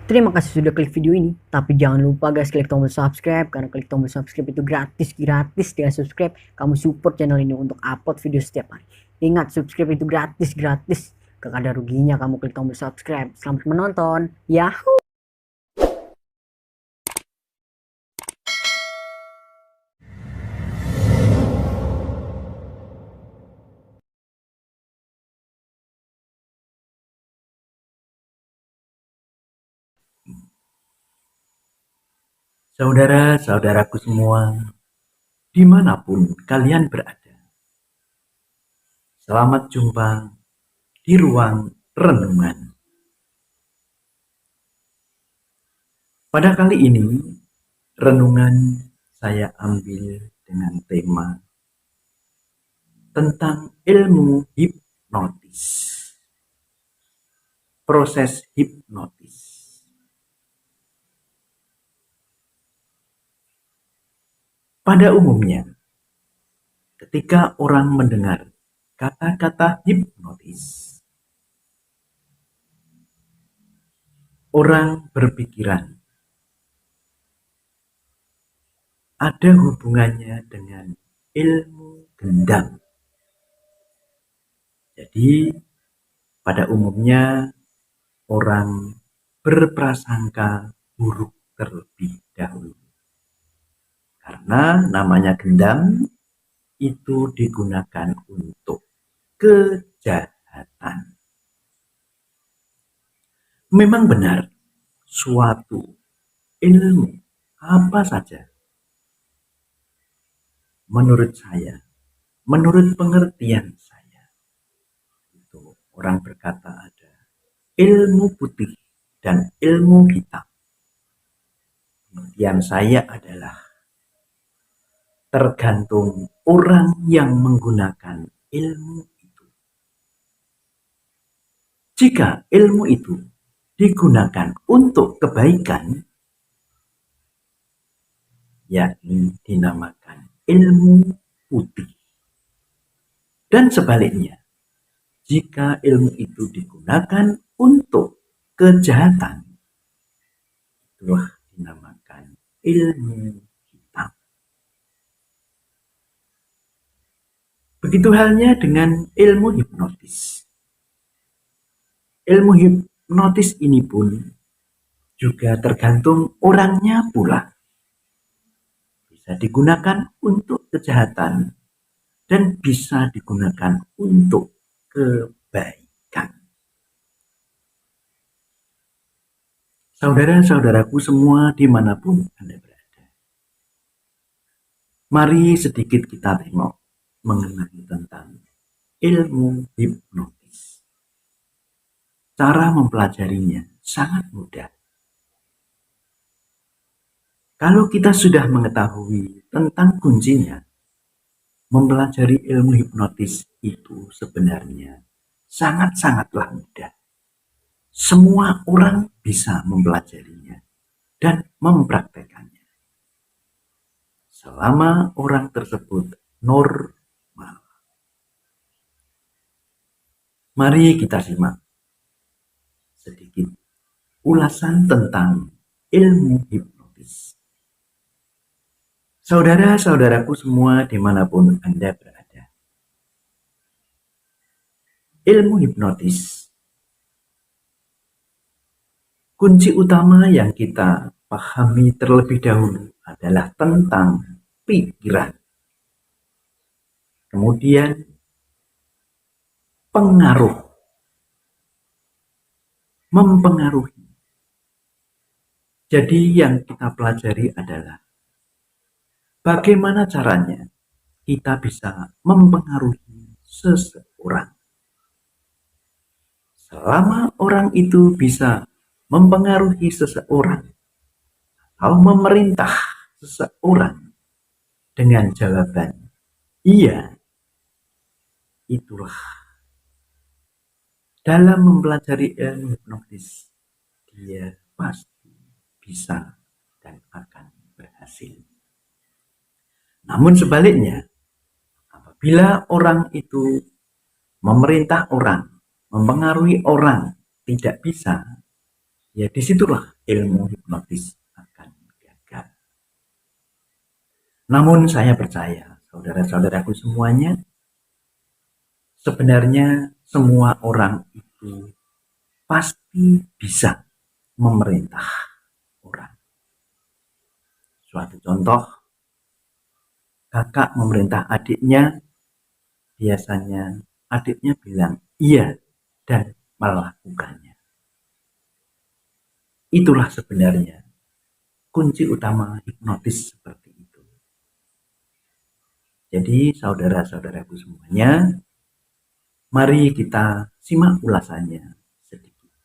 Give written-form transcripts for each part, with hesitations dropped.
Terima kasih sudah klik video ini, tapi jangan lupa guys klik tombol subscribe, karena klik tombol subscribe itu gratis dengan subscribe kamu support channel ini untuk upload video setiap hari. Ingat, subscribe itu gratis, gak ada ruginya kamu klik tombol subscribe. Selamat menonton, yahoo. Saudara-saudaraku semua, dimanapun kalian berada, selamat jumpa di ruang renungan. Pada kali ini, renungan saya ambil dengan tema tentang ilmu hipnotis, proses hipnotis. Pada umumnya, ketika orang mendengar kata-kata hipnotis, orang berpikiran ada hubungannya dengan ilmu gendam. Jadi, pada umumnya orang berprasangka buruk terlebih dahulu. Karena namanya gendam itu digunakan untuk kejahatan. Memang benar, suatu ilmu apa saja, menurut saya, menurut pengertian saya, itu orang berkata ada ilmu putih dan ilmu hitam. Pengertian saya adalah tergantung orang yang menggunakan ilmu itu. Jika ilmu itu digunakan untuk kebaikan, yakni dinamakan ilmu putih. Dan sebaliknya, jika ilmu itu digunakan untuk kejahatan, itulah dinamakan ilmu hitam. Begitu halnya dengan ilmu hipnotis. Ilmu hipnotis ini pun juga tergantung orangnya pula. Bisa digunakan untuk kejahatan dan bisa digunakan untuk kebaikan. Saudara-saudaraku semua dimanapun Anda berada, mari sedikit kita tengok mengenai tentang ilmu hipnotis. Cara mempelajarinya sangat mudah. Kalau kita sudah mengetahui tentang kuncinya, mempelajari ilmu hipnotis itu sebenarnya sangat-sangatlah mudah. Semua orang bisa mempelajarinya dan mempraktekannya, selama orang tersebut normal. Mari kita simak sedikit ulasan tentang ilmu hipnotis. Saudara-saudaraku semua dimanapun Anda berada, ilmu hipnotis, kunci utama yang kita pahami terlebih dahulu adalah tentang pikiran. Kemudian pengaruh, mempengaruhi. Jadi yang kita pelajari adalah bagaimana caranya kita bisa mempengaruhi seseorang. Selama orang itu bisa mempengaruhi seseorang atau memerintah seseorang dengan jawaban iya, itulah dalam mempelajari ilmu hipnotis dia pasti bisa dan akan berhasil. Namun sebaliknya, apabila orang itu memerintah orang, mempengaruhi orang tidak bisa, ya disitulah ilmu hipnotis akan gagal. Namun saya percaya, saudara-saudaraku semuanya, sebenarnya semua orang itu pasti bisa memerintah orang. Suatu contoh, kakak memerintah adiknya, biasanya adiknya bilang iya dan melakukannya. Itulah sebenarnya kunci utama hipnotis seperti itu. Jadi saudara-saudaraku semuanya, mari kita simak ulasannya sedikit.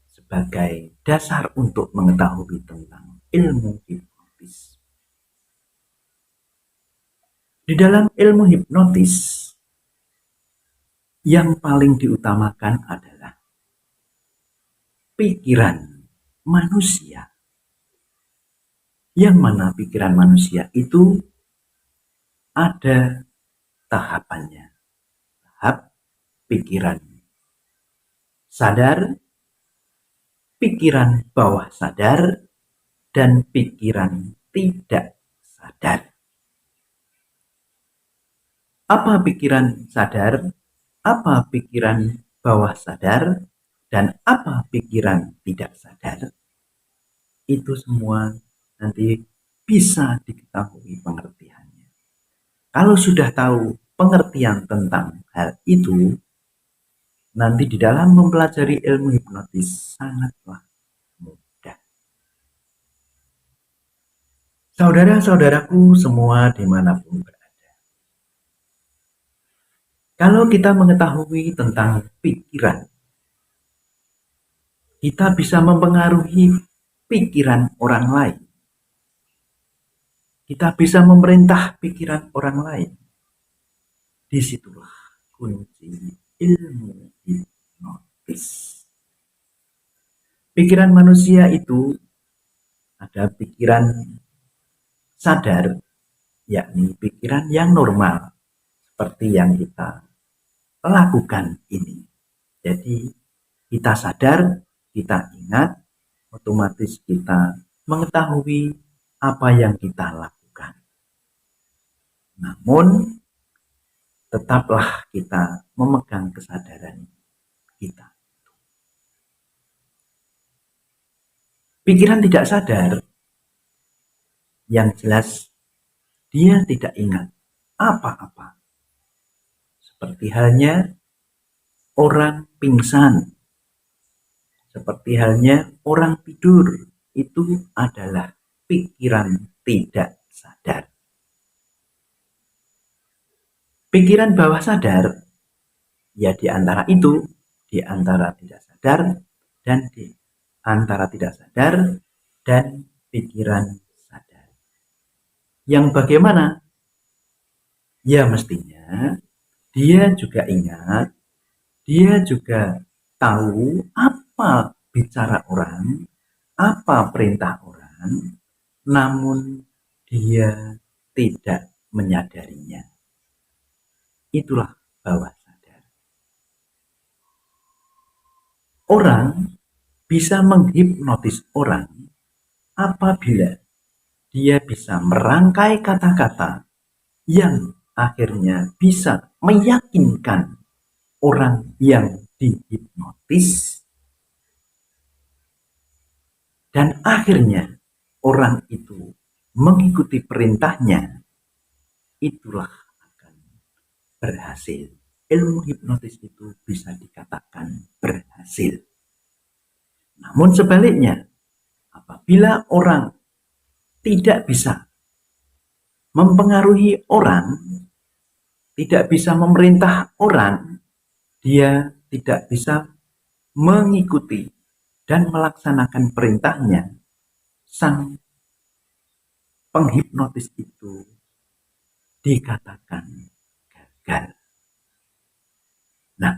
Sebagai dasar untuk mengetahui tentang ilmu hipnotis. Di dalam ilmu hipnotis, yang paling diutamakan adalah pikiran manusia. Yang mana pikiran manusia itu ada tahapannya. Tahap pikiran sadar, pikiran bawah sadar, dan pikiran tidak sadar. Apa pikiran sadar? Apa pikiran bawah sadar? Dan apa pikiran tidak sadar? Itu semua nanti bisa diketahui pengertiannya. Kalau sudah tahu pengertian tentang hal itu, nanti di dalam mempelajari ilmu hipnotis sangatlah mudah. Saudara-saudaraku semua dimanapun berada. Kalau kita mengetahui tentang pikiran, kita bisa mempengaruhi pikiran orang lain. Kita bisa memerintah pikiran orang lain. Disitulah kunci ilmu hipnotis. Pikiran manusia itu ada pikiran sadar, yakni pikiran yang normal, seperti yang kita lakukan ini. Jadi kita sadar, kita ingat, otomatis kita mengetahui apa yang kita lakukan. Namun tetaplah kita memegang kesadaran kita. Pikiran tidak sadar, yang jelas dia tidak ingat apa-apa. Seperti halnya orang pingsan, seperti halnya orang tidur, itu adalah pikiran tidak sadar. Pikiran bawah sadar, ya di antara itu, di antara tidak sadar dan di antara tidak sadar dan pikiran sadar. Yang bagaimana? Ya mestinya dia juga ingat, dia juga tahu apa bicara orang, apa perintah orang, namun dia tidak menyadarinya. Itulah bawah sadar. Orang bisa menghipnotis orang apabila dia bisa merangkai kata-kata yang akhirnya bisa meyakinkan orang yang dihipnotis, dan akhirnya orang itu mengikuti perintahnya. Itulah akan berhasil. Ilmu hipnotis itu bisa dikatakan berhasil. Namun sebaliknya, apabila orang tidak bisa mempengaruhi orang, tidak bisa memerintah orang, dia tidak bisa mengikuti dan melaksanakan perintahnya, sang penghipnotis itu dikatakan gagal. Nah,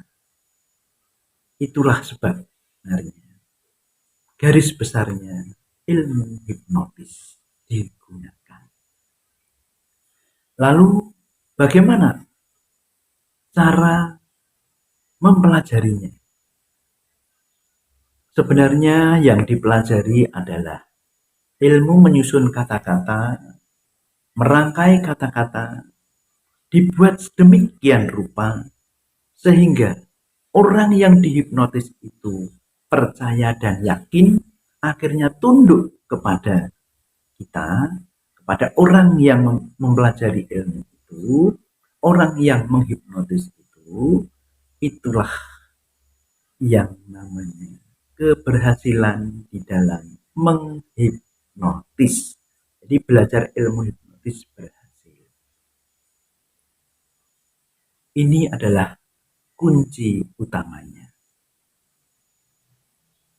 itulah sebab sebenarnya garis besarnya ilmu hipnotis digunakan. Lalu bagaimana cara mempelajarinya? Sebenarnya yang dipelajari adalah ilmu menyusun kata-kata, merangkai kata-kata, dibuat sedemikian rupa sehingga orang yang dihipnotis itu percaya dan yakin, akhirnya tunduk kepada kita, kepada orang yang mempelajari ilmu itu, orang yang menghipnotis itu, itulah yang namanya keberhasilan di dalam menghipnotis. Jadi belajar ilmu hipnotis berhasil. Ini adalah kunci utamanya.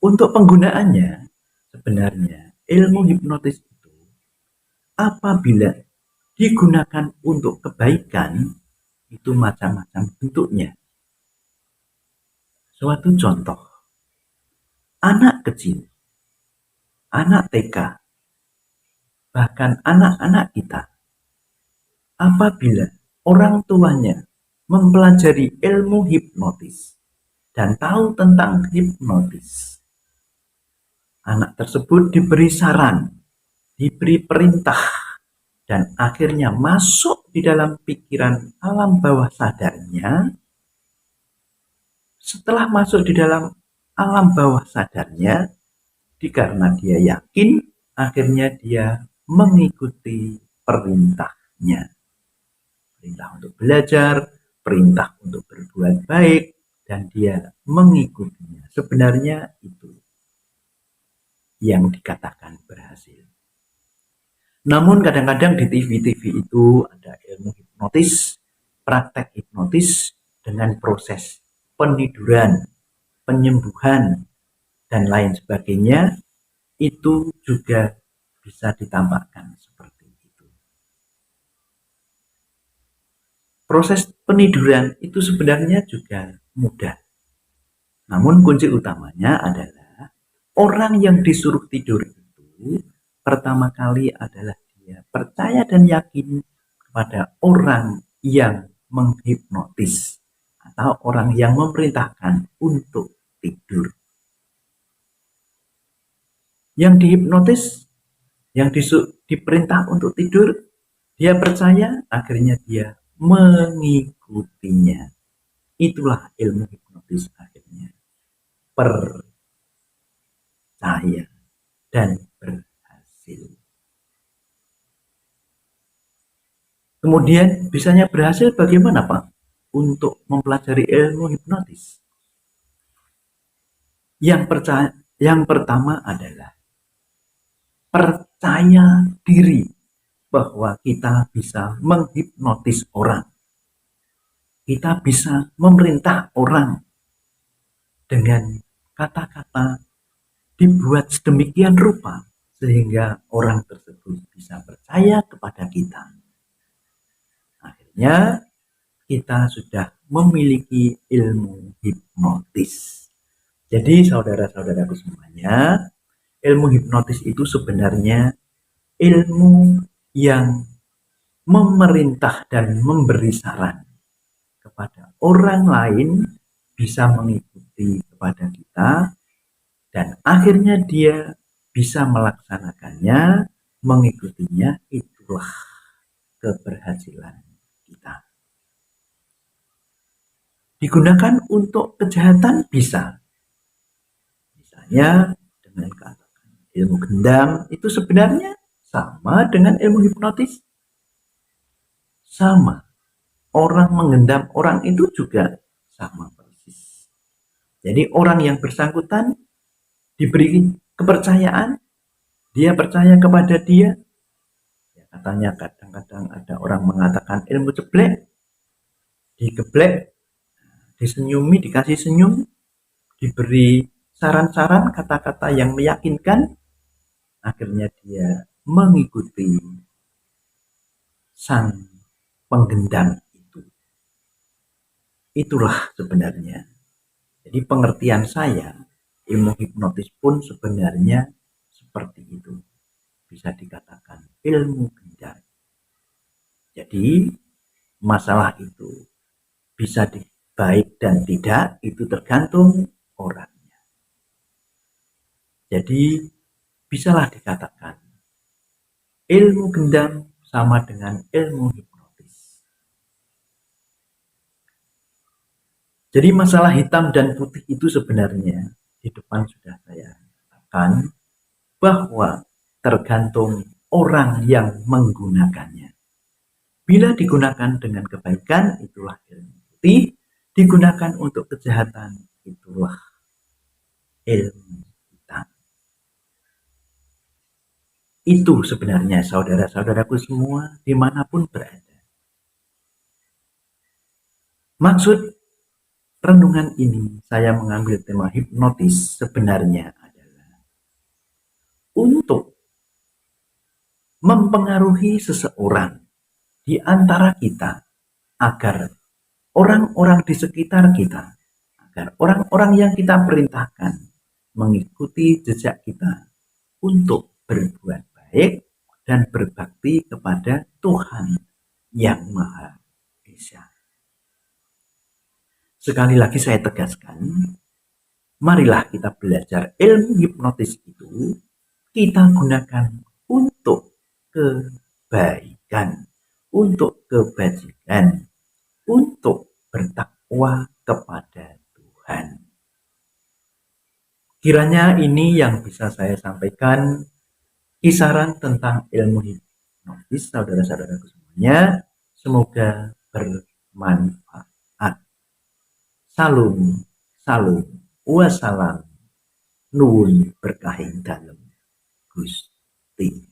Untuk penggunaannya, sebenarnya ilmu hipnotis itu apabila digunakan untuk kebaikan, itu macam-macam bentuknya. Suatu contoh, anak kecil, anak TK, bahkan anak-anak kita, apabila orang tuanya mempelajari ilmu hipnotis dan tahu tentang hipnotis, anak tersebut diberi saran, diberi perintah, dan akhirnya masuk di dalam pikiran alam bawah sadarnya. Setelah masuk di dalam alam bawah sadarnya, karena dia yakin, akhirnya dia mengikuti perintahnya. Perintah untuk belajar, perintah untuk berbuat baik, dan dia mengikutinya. Sebenarnya itu yang dikatakan berhasil. Namun kadang-kadang di TV-TV itu ada ilmu hipnotis, praktek hipnotis dengan proses peniduran, penyembuhan, dan lain sebagainya, itu juga bisa ditampakkan seperti itu. Proses peniduran itu sebenarnya juga mudah. Namun kunci utamanya adalah orang yang disuruh tidur itu pertama kali adalah dia percaya dan yakin kepada orang yang menghipnotis atau orang yang memerintahkan untuk tidur. Yang dihipnotis, yang diperintah untuk tidur, dia percaya, akhirnya dia mengikutinya. Itulah ilmu hipnotis akhirnya. Percaya dan berhasil. Kemudian bisanya berhasil bagaimana Pak? Untuk mempelajari ilmu hipnotis. Yang pertama adalah percaya diri bahwa kita bisa menghipnotis orang. Kita bisa memerintah orang dengan kata-kata dibuat sedemikian rupa sehingga orang tersebut bisa percaya kepada kita. Akhirnya kita sudah memiliki ilmu hipnotis. Jadi saudara-saudaraku semuanya, ilmu hipnotis itu sebenarnya ilmu yang memerintah dan memberi saran kepada orang lain bisa mengikuti kepada kita, dan akhirnya dia bisa melaksanakannya, mengikutinya. Itulah keberhasilan kita. Digunakan untuk kejahatan bisa. Misalnya dengan katakan ilmu gendam itu sebenarnya sama dengan ilmu hipnotis. Sama. Orang menggendam orang itu juga sama persis. Jadi orang yang bersangkutan diberi kepercayaan, dia percaya kepada dia. Ya, katanya kadang-kadang ada orang mengatakan ilmu ceblek, digeblek, disenyumi, dikasih senyum, diberi saran-saran, kata-kata yang meyakinkan, akhirnya dia mengikuti sang penggendam itu. Itulah sebenarnya. Jadi pengertian saya, ilmu hipnotis pun sebenarnya seperti itu. Bisa dikatakan ilmu gendam. Jadi masalah itu bisa baik dan tidak, itu tergantung orangnya. Jadi bisalah dikatakan ilmu gendam sama dengan ilmu hipnotis. Jadi masalah hitam dan putih itu sebenarnya di depan sudah saya katakan bahwa tergantung orang yang menggunakannya. Bila digunakan dengan kebaikan, itulah ilmu putih. Digunakan untuk kejahatan, itulah ilmu hitam. Itu sebenarnya saudara-saudaraku semua dimanapun berada. Maksud renungan ini saya mengambil tema hipnotis sebenarnya adalah untuk mempengaruhi seseorang di antara kita agar orang-orang di sekitar kita, agar orang-orang yang kita perintahkan mengikuti jejak kita untuk berbuat baik dan berbakti kepada Tuhan yang Maha Esa. Sekali lagi saya tegaskan, marilah kita belajar ilmu hipnotis itu kita gunakan untuk kebaikan, untuk kebajikan, untuk bertakwa kepada Tuhan. Kiranya ini yang bisa saya sampaikan, kisaran tentang ilmu hipnotis saudara-saudaraku semuanya. Semoga bermanfaat. Salam, salam, wassalam, nuwun berkahing dalem Gusti.